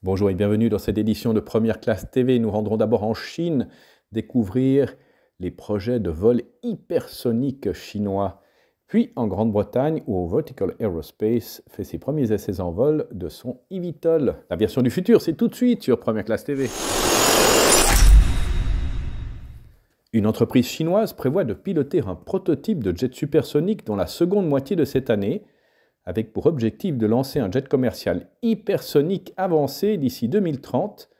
Bonjour et bienvenue dans cette édition de Première Classe TV. Nous rendrons d'abord en Chine découvrir les projets de vol hypersonique chinois, puis en Grande-Bretagne où Vertical Aerospace fait ses premiers essais en vol de son eVTOL. La version du futur, c'est tout de suite sur Première Classe TV. Une entreprise chinoise prévoit de piloter un prototype de jet supersonique dans la seconde moitié de cette année, avec pour objectif de lancer un jet commercial hypersonique avancé d'ici 2030,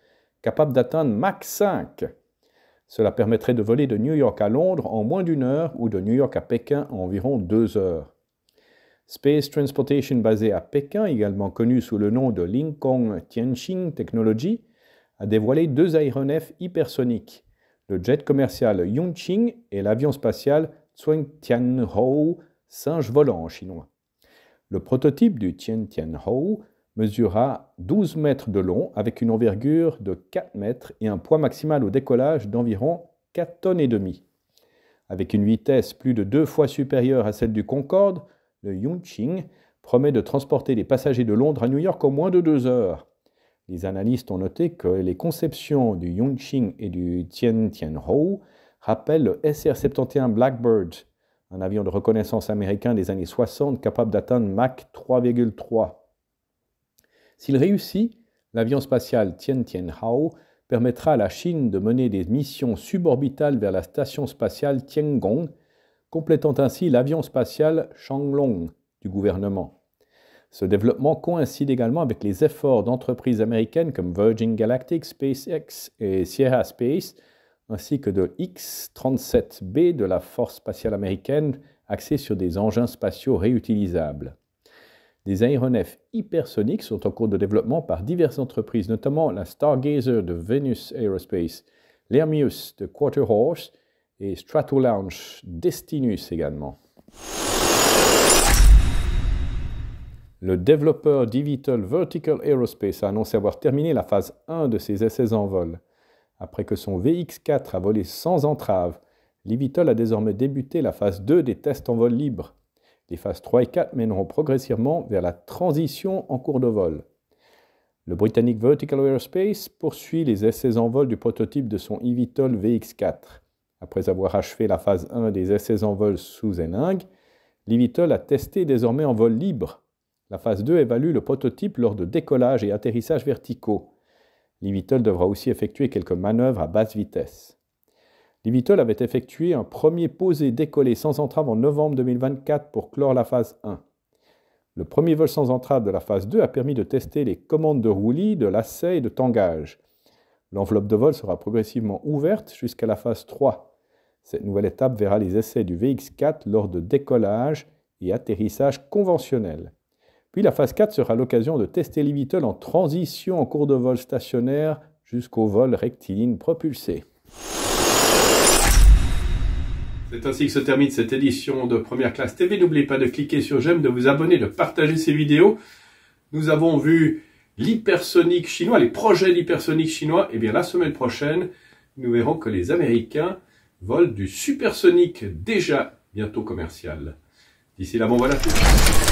capable d'atteindre Mach 5. Cela permettrait de voler de New York à Londres en moins d'une heure ou de New York à Pékin en environ 2 heures. Space Transportation basé à Pékin, également connu sous le nom de Lincoln Tianxing Technology, a dévoilé 2 aéronefs hypersoniques, le jet commercial Yongqing et l'avion spatial Zhuangtianhou, singe volant en chinois. Le prototype du Tiantianhou mesurera 12 mètres de long avec une envergure de 4 mètres et un poids maximal au décollage d'environ 4 tonnes et demie. Avec une vitesse plus de 2 fois supérieure à celle du Concorde, le Yongqing promet de transporter les passagers de Londres à New York en moins de 2 heures. Les analystes ont noté que les conceptions du Yongqing et du Tiantianhou rappellent le SR-71 Blackbird, un avion de reconnaissance américain des années 60 capable d'atteindre Mach 3,3. S'il réussit, l'avion spatial Tiantianhou permettra à la Chine de mener des missions suborbitales vers la station spatiale Tiangong, complétant ainsi l'avion spatial Shanglong du gouvernement. Ce développement coïncide également avec les efforts d'entreprises américaines comme Virgin Galactic, SpaceX et Sierra Space, ainsi que de X-37B de la Force spatiale américaine axée sur des engins spatiaux réutilisables. Des aéronefs hypersoniques sont en cours de développement par diverses entreprises, notamment la Stargazer de Venus Aerospace, l'Hermius de Quarterhorse et Stratolaunch Destinus également. Le développeur d'eVTOL Vertical Aerospace a annoncé avoir terminé la phase 1 de ses essais en vol. Après que son VX4 a volé sans entrave, l'eVTOL a désormais débuté la phase 2 des tests en vol libre. Les phases 3 et 4 mèneront progressivement vers la transition en cours de vol. Le britannique Vertical Aerospace poursuit les essais en vol du prototype de son eVTOL VX4. Après avoir achevé la phase 1 des essais en vol sous éningue, l'eVTOL a testé désormais en vol libre. La phase 2 évalue le prototype lors de décollage et atterrissage verticaux. L'eVTOL devra aussi effectuer quelques manœuvres à basse vitesse. L'eVTOL avait effectué un premier posé-décollé sans entrave en novembre 2024 pour clore la phase 1. Le premier vol sans entrave de la phase 2 a permis de tester les commandes de roulis, de lacets et de tangage. L'enveloppe de vol sera progressivement ouverte jusqu'à la phase 3. Cette nouvelle étape verra les essais du VX4 lors de décollage et atterrissage conventionnels. Puis la phase 4 sera l'occasion de tester l'eVTOL en transition en cours de vol stationnaire jusqu'au vol rectiligne propulsé. C'est ainsi que se termine cette édition de Première Classe TV. N'oubliez pas de cliquer sur j'aime, de vous abonner, de partager ces vidéos. Nous avons vu l'hypersonique chinois, les projets d'hypersonique chinois. Et bien la semaine prochaine, nous verrons que les Américains volent du supersonique déjà bientôt commercial. D'ici là, bon voilà tout.